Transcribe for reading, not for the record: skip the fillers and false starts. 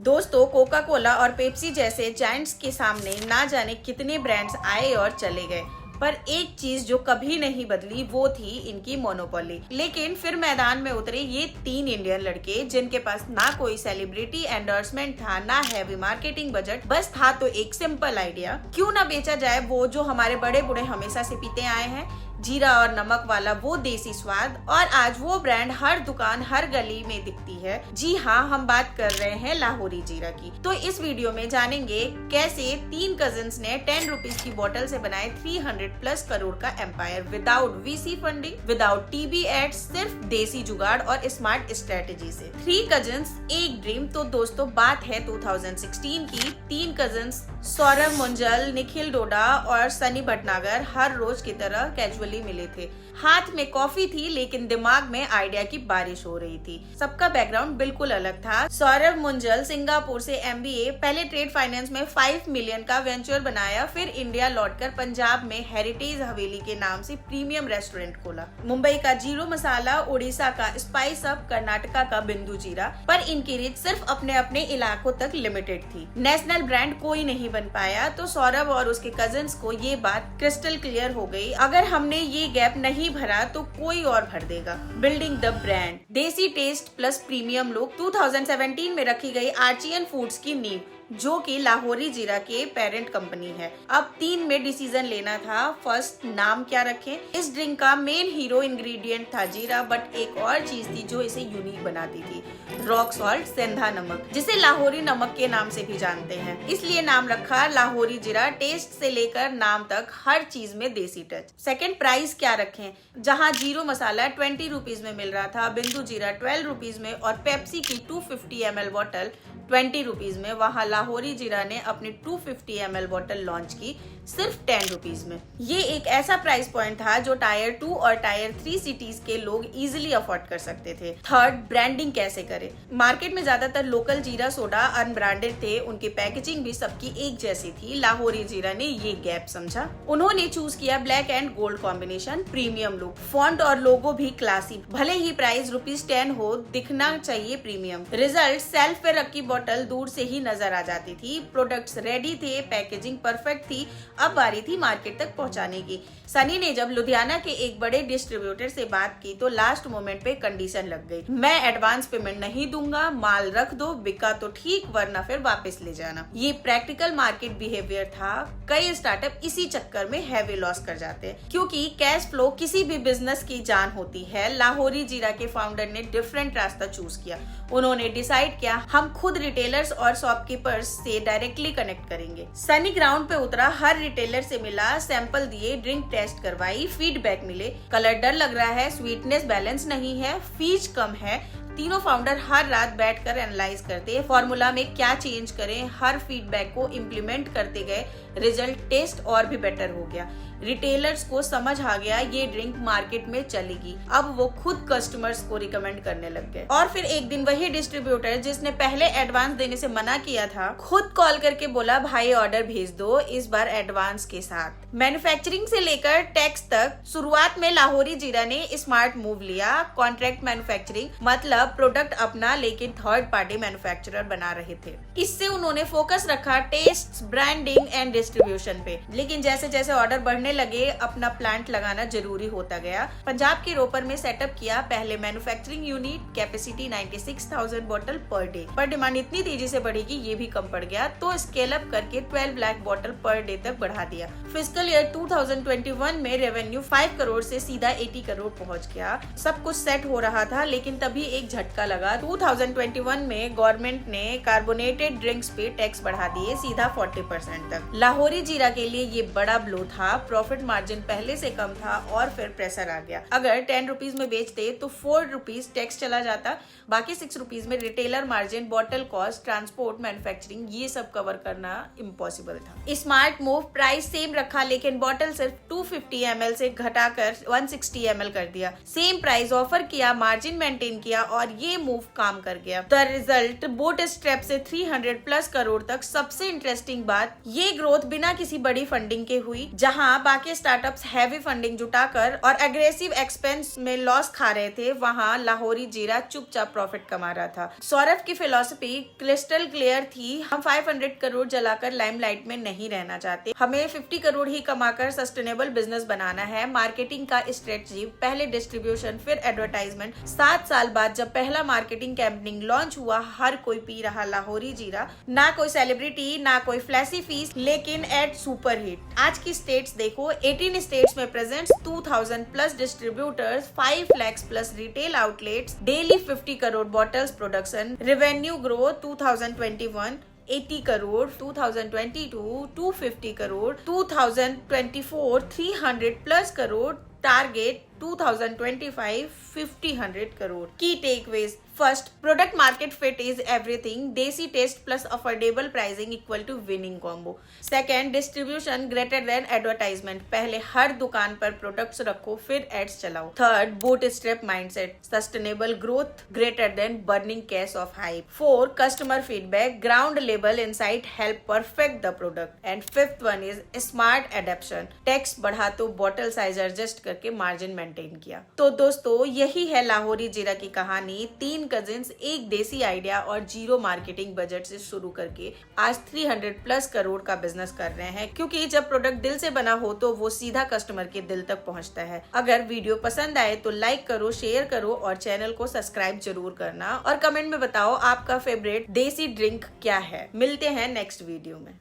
दोस्तों, Coca Cola और Pepsi जैसे जायंट्स के सामने ना जाने कितने ब्रांड्स आए और चले गए, पर एक चीज जो कभी नहीं बदली वो थी इनकी मोनोपोली। लेकिन फिर मैदान में उतरे ये 3 इंडियन लड़के जिनके पास ना कोई सेलिब्रिटी एंडोर्समेंट था, ना हैवी मार्केटिंग बजट, बस था तो एक सिंपल आइडिया, क्यों ना बेचा जाए वो जो हमारे बड़े बूढ़े हमेशा से पीते आए हैं, जीरा और नमक वाला वो देसी स्वाद। और आज वो ब्रांड हर दुकान हर गली में दिखती है। जी हाँ, हम बात कर रहे हैं लाहौरी जीरा की। तो इस वीडियो में जानेंगे कैसे 3 कजिन्स ने 10 रुपीज की बोतल से बनाए 300+ करोड़ का empire, without VC funding, without TV ads, सिर्फ देसी जुगाड़ और स्मार्ट स्ट्रेटेजी से। 3 कजिन्स एक ड्रीम। तो दोस्तों, बात है 2016 की। 3 कजिन्स सौरभ मुंजल, निखिल डोडा और सनी भटनागर हर रोज की तरह कैजुअली मिले थे। हाथ में कॉफी थी लेकिन दिमाग में आइडिया की बारिश हो रही थी। सबका बैकग्राउंड बिल्कुल अलग था। सौरभ मुंजल सिंगापुर से MBA, पहले ट्रेड फाइनेंस में 5 मिलियन का वेंचर बनाया, फिर इंडिया लौटकर पंजाब में हेरिटेज हवेली के नाम से प्रीमियम रेस्टोरेंट खोला। मुंबई का जीरो मसाला, उड़ीसा का स्पाइस अप, कर्नाटका का बिंदु जीरा। पर इनकी रीच सिर्फ अपने अपने इलाकों तक लिमिटेड थी। नेशनल ब्रांड कोई नहीं बन पाया। तो सौरभ और उसके कजिन्स को ये बात क्रिस्टल क्लियर हो गई, अगर हमने ये गैप नहीं भरा तो कोई और भर देगा। बिल्डिंग द ब्रांड, देसी टेस्ट प्लस प्रीमियम लुक। 2017 में रखी गई आर्चियन फूड्स की नींव, जो कि लाहौरी जीरा के पेरेंट कंपनी है। अब 3 में डिसीजन लेना था। फर्स्ट, नाम क्या रखें। इस ड्रिंक का मेन हीरो इंग्रेडिएंट था जीरा, बट एक और चीज थी जो इसे यूनिक बनाती थी, रॉक सॉल्ट, सेंधा नमक, जिसे लाहौरी नमक के नाम से भी जानते हैं। इसलिए नाम रखा लाहौरी जीरा। टेस्ट से लेकर नाम तक हर चीज में देसी टच। सेकंड, प्राइस क्या रखें। जहां जीरो मसाला 20 रुपीज में मिल रहा था, बिंदु जीरा 12 रुपीज में और पेप्सी की 250 ml बोतल 20 रुपीज में, वहां लाहौरी जीरा ने अपनी 250 ml बोतल लॉन्च की सिर्फ 10 रुपीज में। ये एक ऐसा प्राइस पॉइंट था जो टायर 2 और टायर 3 सिटीज के लोग इजीली अफोर्ड कर सकते थे। थर्ड, ब्रांडिंग कैसे करें। मार्केट में ज्यादातर लोकल जीरा सोडा अनब्रांडेड थे, उनकी पैकेजिंग भी सबकी एक जैसी थी। लाहौरी जीरा ने ये गैप समझा। उन्होंने चूज किया black and gold combination, premium look, font और लोगो भी क्लासी, भले ही प्राइस ₹10 हो, दिखना चाहिए प्रीमियम। रिजल्ट, सेल्फ पे रखी बोतल दूर से ही नजर आ जाती थी। प्रोडक्ट्स रेडी थे, पैकेजिंग परफेक्ट थी। अब बारी थी मार्केट तक पहुंचाने की। सनी ने जब लुधियाना के एक बड़े डिस्ट्रीब्यूटर से बात की तो लास्ट मोमेंट पे कंडीशन लग गई, मैं एडवांस पेमेंट नहीं दूंगा, माल रख दो, बिका तो ठीक वरना फिर वापस ले जाना। ये प्रैक्टिकल मार्केट बिहेवियर था। कई स्टार्टअप इसी चक्कर में हैवी लॉस कर जाते हैं, क्योंकि कैश फ्लो किसी भी बिजनेस की जान होती है। लाहौरी जीरा के फाउंडर ने डिफरेंट रास्ता चूज किया। उन्होंने डिसाइड किया, हम खुद रिटेलर्स और शॉपकीपर्स से डायरेक्टली कनेक्ट करेंगे। सनी ग्राउंड पे उतरा, हर रिटेलर से मिला, सैंपल दिए, ड्रिंक टेस्ट करवाई, फीडबैक मिले। कलर डर लग रहा है, स्वीटनेस बैलेंस नहीं है, फीस कम है। तीनों फाउंडर हर रात बैठकर एनालाइज करते, फॉर्मूला में क्या चेंज करें। हर फीडबैक को इम्प्लीमेंट करते गए, रिजल्ट टेस्ट और भी बेटर हो गया। रिटेलर्स को समझ आ गया ये ड्रिंक मार्केट में चलेगी। अब वो खुद कस्टमर्स को रिकमेंड करने लग गए। और फिर एक दिन वही डिस्ट्रीब्यूटर जिसने पहले एडवांस देने से मना किया था, खुद कॉल करके बोला, भाई ऑर्डर भेज दो, इस बार एडवांस के साथ। मैन्युफैक्चरिंग से लेकर टैक्स तक शुरुआत में लाहौरी जीरा ने स्मार्ट मूव लिया। कॉन्ट्रैक्ट मैन्युफैक्चरिंग, मतलब प्रोडक्ट अपना लेकिन थर्ड पार्टी मैन्युफैक्चरर बना रहे थे। इससे उन्होंने फोकस रखा टेस्ट, ब्रांडिंग एंड डिस्ट्रीब्यूशन पे। लेकिन जैसे जैसे ऑर्डर बढ़ने लगे, अपना प्लांट लगाना जरूरी होता गया। पंजाब के रोपर में सेटअप किया पहले मैन्युफैक्चरिंग यूनिट, कैपेसिटी 96,000 बोतल पर डे। पर डिमांड इतनी तेजी से बढ़ी कि ये भी कम पड़ गया, तो स्केल अप करके 12 लाख बोतल पर डे तक बढ़ा दिया। फिस्कल ईयर 2021 में रेवेन्यू 5 करोड़ से सीधा 80 करोड़ पहुंच गया। सब कुछ सेट हो रहा था, लेकिन तभी एक झटका लगा। 2021 में गवर्नमेंट ने कार्बोनेटेड ड्रिंक्स पे टैक्स बढ़ा दिए, सीधा 40% तक। लाहौरी जीरा के लिए ये बड़ा ब्लो था। प्रॉफिट मार्जिन पहले से कम था और फिर प्रेशर आ गया। अगर 10 रुपीज में बेचते तो 4 रुपीज टैक्स चला जाता, बाकी 6 रुपीज में retailer margin, bottle cost, transport, manufacturing, ये सब कवर करना इम्पॉसिबल था। स्मार्ट मूव, प्राइस सेम रखा लेकिन बॉटल सिर्फ 250 ml से घटाकर 160 ml कर दिया। सेम प्राइस ऑफर किया, मार्जिन मेंटेन किया और ये मूव काम कर गया। द रिजल्ट, बूट स्ट्रैप से 300+ करोड़ तक। सबसे इंटरेस्टिंग बात, ये ग्रोथ बिना किसी बड़ी फंडिंग के हुई। जहां बाकी स्टार्टअप्स हैवी फंडिंग जुटाकर और एग्रेसिव एक्सपेंस में लॉस खा रहे थे, वहाँ लाहौरी जीरा चुपचाप प्रॉफिट कमा रहा था। सौरभ की फिलॉसफी क्रिस्टल क्लियर थी, हम 500 करोड़ जलाकर लाइमलाइट में नहीं रहना चाहते, हमें 50 करोड़ ही कमाकर सस्टेनेबल बिजनेस बनाना है। मार्केटिंग का स्ट्रेटजी, पहले डिस्ट्रीब्यूशन फिर एडवर्टाइजमेंट। 7 साल बाद जब पहला मार्केटिंग कैंपेनिंग लॉन्च हुआ, हर कोई पी रहा लाहौरी जीरा, ना कोई सेलिब्रिटी ना कोई फ्लैसी फीस, लेकिन एड सुपर हिट। आज की स्टेट्स देखो, 18 स्टेट्स में present, 2000 plus distributors, 5 lakh plus retail outlets, daily 50 crore bottles production, revenue growth 2021 80 crore, 2022 250 crore, 2024 300 plus crore, target 2025 50-100 crore. Key takeaways, first, product market fit is everything, desi taste plus affordable pricing equal to winning combo. Second, distribution greater than advertisement, पहले हर दुकान पर products रखो फिर ads चलाओ। Third, boot strap mindset, sustainable growth greater than burning cash of hype. 4, customer feedback, ground level insight help perfect the product. And fifth one is smart adaptation, tax बढ़ा तो bottle size adjust करके margin maintain किया। तो दोस्तों, यही है लाहौरी जीरा की कहानी। 3 कजिन्स, एक देसी आइडिया और जीरो मार्केटिंग बजट से शुरू करके आज 300 प्लस करोड़ का बिजनेस कर रहे हैं, क्योंकि जब प्रोडक्ट दिल से बना हो तो वो सीधा कस्टमर के दिल तक पहुंचता है। अगर वीडियो पसंद आए तो लाइक करो, शेयर करो और चैनल को सब्सक्राइब जरूर करना, और कमेंट में बताओ आपका फेवरेट देसी ड्रिंक क्या है। मिलते हैं नेक्स्ट वीडियो में।